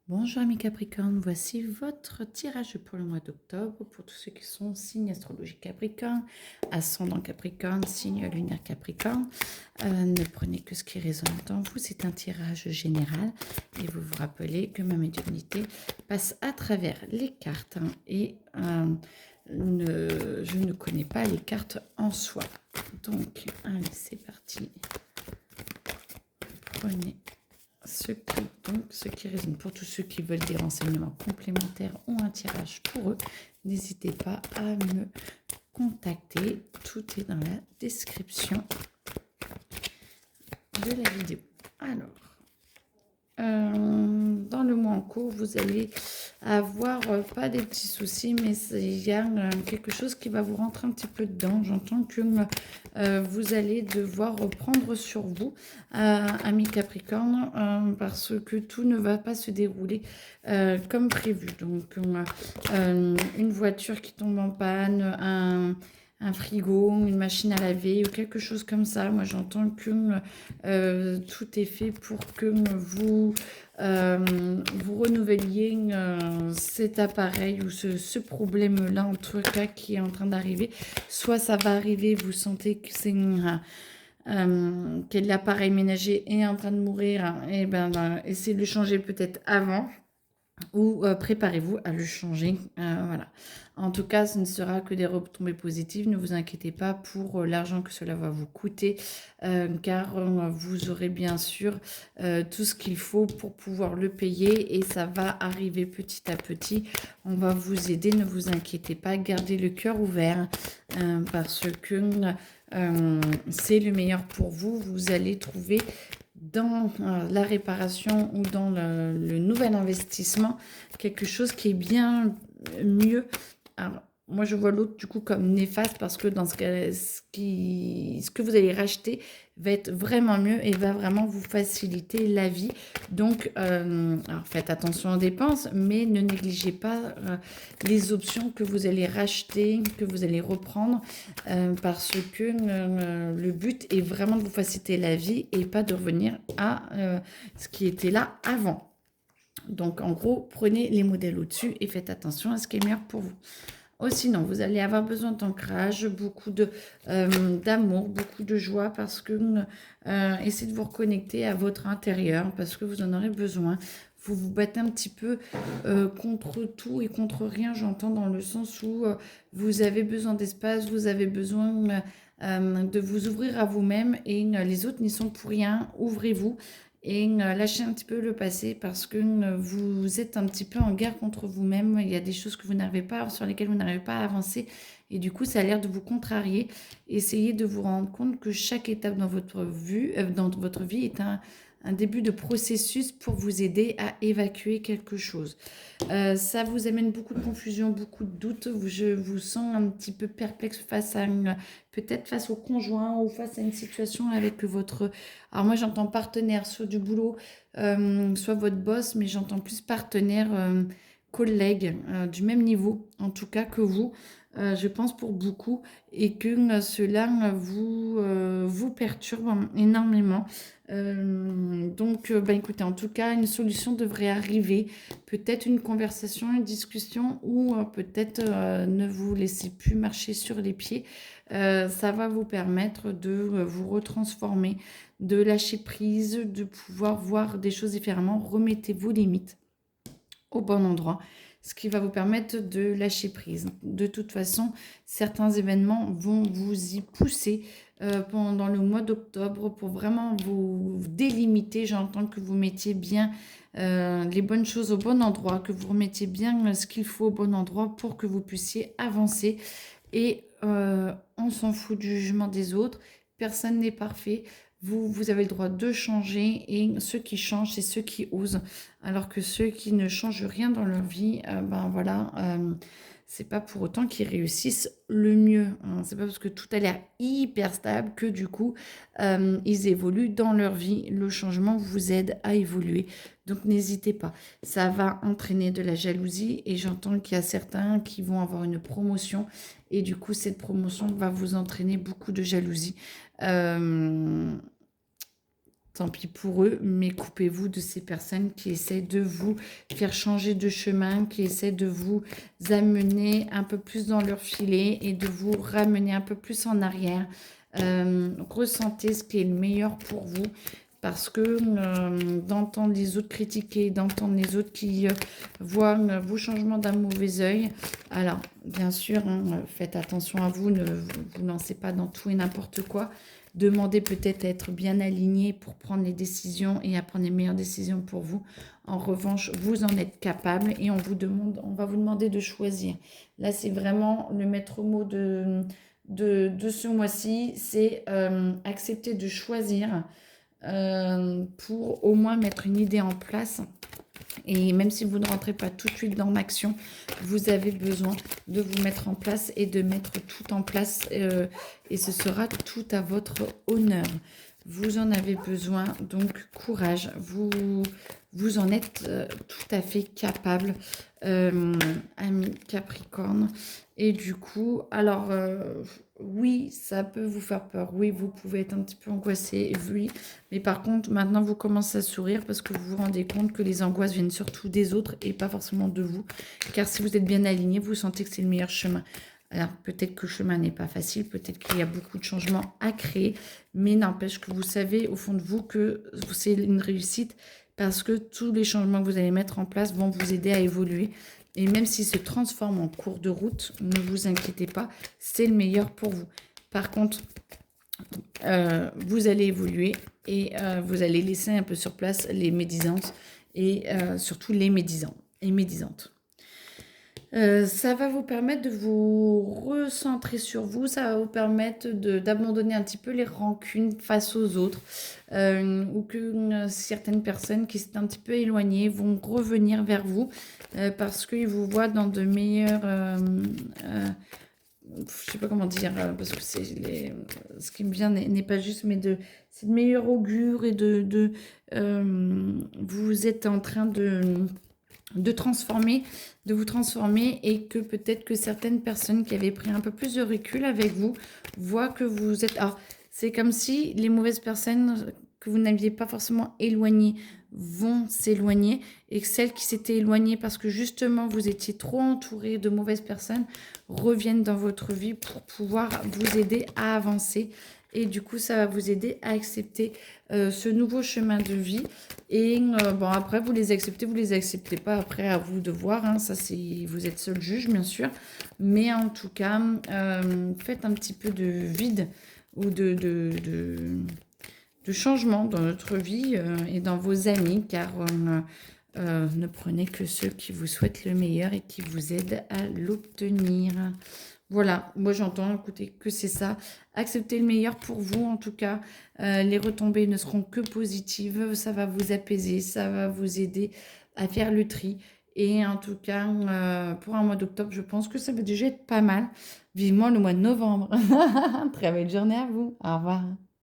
Bonjour amis Capricorne, voici votre tirage pour le mois d'octobre pour tous ceux qui sont signe astrologique Capricorne, ascendant Capricorne, signe lunaire Capricorne. Ne prenez que ce qui résonne en vous, c'est un tirage général et vous vous rappelez que ma médiumnité passe à travers les cartes et je ne connais pas les cartes en soi. Donc, allez, c'est parti. Prenez ce qui résonne. Pour tous ceux qui veulent des renseignements complémentaires ou un tirage pour eux, n'hésitez pas à me contacter. Tout est dans la description de la vidéo. Alors, dans le mois en cours, vous allez avoir pas des petits soucis, mais il y a quelque chose qui va vous rentrer un petit peu dedans. J'entends que vous allez devoir reprendre sur vous, amis Capricorne, parce que tout ne va pas se dérouler comme prévu. Donc, une voiture qui tombe en panne, un frigo, une machine à laver ou quelque chose comme ça. Moi, j'entends que tout est fait pour que vous renouveliez cet appareil ou ce problème-là, en tout cas, qui est en train d'arriver. Soit ça va arriver, vous sentez que c'est que l'appareil ménager est en train de mourir, hein, et essayez de le changer peut-être avant ou préparez-vous à le changer. Voilà. En tout cas, ce ne sera que des retombées positives. Ne vous inquiétez pas pour l'argent que cela va vous coûter, car vous aurez bien sûr tout ce qu'il faut pour pouvoir le payer et ça va arriver petit à petit. On va vous aider, ne vous inquiétez pas. Gardez le cœur ouvert parce que c'est le meilleur pour vous. Vous allez trouver dans la réparation ou dans le nouvel investissement, quelque chose qui est bien mieux. Alors, moi, je vois l'autre du coup comme néfaste parce que dans ce cas, ce que vous allez racheter va être vraiment mieux et va vraiment vous faciliter la vie. Donc, alors faites attention aux dépenses, mais ne négligez pas les options que vous allez racheter, que vous allez reprendre, parce que le but est vraiment de vous faciliter la vie et pas de revenir à ce qui était là avant. Donc, en gros, prenez les modèles au-dessus et faites attention à ce qui est meilleur pour vous. Oh, sinon, vous allez avoir besoin d'ancrage, beaucoup d'amour, beaucoup de joie parce que essayez de vous reconnecter à votre intérieur parce que vous en aurez besoin. Vous vous battez un petit peu contre tout et contre rien, j'entends, dans le sens où vous avez besoin d'espace, vous avez besoin de vous ouvrir à vous-même et les autres n'y sont pour rien. Ouvrez-vous et lâchez un petit peu le passé parce que vous êtes un petit peu en guerre contre vous-même. Il y a des choses que vous n'arrivez pas, sur lesquelles vous n'arrivez pas à avancer et du coup ça a l'air de vous contrarier. Essayez de vous rendre compte que chaque étape dans votre vie est un début de processus pour vous aider à évacuer quelque chose. Ça vous amène beaucoup de confusion, beaucoup de doutes. Je vous sens un petit peu perplexe peut-être face au conjoint ou face à une situation avec votre... Alors moi j'entends partenaire, soit du boulot, soit votre boss, mais j'entends plus partenaire, collègue, du même niveau en tout cas que vous. Je pense pour beaucoup et que cela vous perturbe énormément. Donc, écoutez, en tout cas, une solution devrait arriver. Peut-être une conversation, une discussion ou peut-être ne vous laissez plus marcher sur les pieds. Ça va vous permettre de vous retransformer, de lâcher prise, de pouvoir voir des choses différemment. Remettez vos limites au bon endroit, ce qui va vous permettre de lâcher prise. De toute façon, certains événements vont vous y pousser pendant le mois d'octobre pour vraiment vous délimiter. J'entends que vous mettiez bien les bonnes choses au bon endroit, que vous remettiez bien ce qu'il faut au bon endroit pour que vous puissiez avancer. Et on s'en fout du jugement des autres. Personne n'est parfait. Vous avez le droit de changer et ceux qui changent, c'est ceux qui osent. Alors que ceux qui ne changent rien dans leur vie, c'est pas pour autant qu'ils réussissent le mieux, hein. C'est pas parce que tout a l'air hyper stable que du coup, ils évoluent dans leur vie. Le changement vous aide à évoluer. Donc n'hésitez pas. Ça va entraîner de la jalousie et j'entends qu'il y a certains qui vont avoir une promotion et du coup, cette promotion va vous entraîner beaucoup de jalousie. tant pis pour eux, mais coupez-vous de ces personnes qui essaient de vous faire changer de chemin, qui essaient de vous amener un peu plus dans leur filet et de vous ramener un peu plus en arrière. Ressentez ce qui est le meilleur pour vous. Parce que d'entendre les autres critiquer, d'entendre les autres qui voient vos changements d'un mauvais œil. Alors, bien sûr, hein, faites attention à vous, ne vous lancez pas dans tout et n'importe quoi. Demandez peut-être à être bien aligné pour prendre les décisions et à prendre les meilleures décisions pour vous. En revanche, vous en êtes capable et on va vous demander de choisir. Là, c'est vraiment le maître mot de ce mois-ci, c'est accepter de choisir pour au moins mettre une idée en place. Et même si vous ne rentrez pas tout de suite dans l'action, vous avez besoin de vous mettre en place et de mettre tout en place et ce sera tout à votre honneur. Vous en avez besoin, donc courage, vous en êtes tout à fait capable, ami Capricorne. Et du coup, alors oui, ça peut vous faire peur, oui, vous pouvez être un petit peu angoissé, oui, mais par contre, maintenant, vous commencez à sourire parce que vous vous rendez compte que les angoisses viennent surtout des autres et pas forcément de vous. Car si vous êtes bien aligné, vous sentez que c'est le meilleur chemin. Alors, peut-être que le chemin n'est pas facile, peut-être qu'il y a beaucoup de changements à créer, mais n'empêche que vous savez au fond de vous que c'est une réussite parce que tous les changements que vous allez mettre en place vont vous aider à évoluer. Et même s'ils se transforment en cours de route, ne vous inquiétez pas, c'est le meilleur pour vous. Par contre, vous allez évoluer et vous allez laisser un peu sur place les médisances et surtout les médisants et médisantes. Ça va vous permettre de vous recentrer sur vous, ça va vous permettre d'abandonner un petit peu les rancunes face aux autres ou que certaines personnes qui s'étaient un petit peu éloignées vont revenir vers vous parce qu'ils vous voient dans de meilleurs... je sais pas comment dire, parce que ce qui me vient n'est pas juste, mais c'est de meilleur augure et vous êtes en train de vous transformer et que peut-être que certaines personnes qui avaient pris un peu plus de recul avec vous voient que vous êtes... Alors, c'est comme si les mauvaises personnes que vous n'aviez pas forcément éloignées vont s'éloigner et que celles qui s'étaient éloignées parce que justement vous étiez trop entouré de mauvaises personnes reviennent dans votre vie pour pouvoir vous aider à avancer. Et du coup, ça va vous aider à accepter ce nouveau chemin de vie. Et bon, après, vous les acceptez pas. Après, à vous de voir. Hein, ça, vous êtes seul juge, bien sûr. Mais en tout cas, faites un petit peu de vide ou de changement dans notre vie et dans vos amis, car ne prenez que ceux qui vous souhaitent le meilleur et qui vous aident à l'obtenir. Voilà, moi j'entends, écoutez, que c'est ça. Acceptez le meilleur pour vous, en tout cas. Les retombées ne seront que positives. Ça va vous apaiser, ça va vous aider à faire le tri. Et en tout cas, pour un mois d'octobre, je pense que ça va déjà être pas mal. Vivement le mois de novembre. Très belle journée à vous. Au revoir.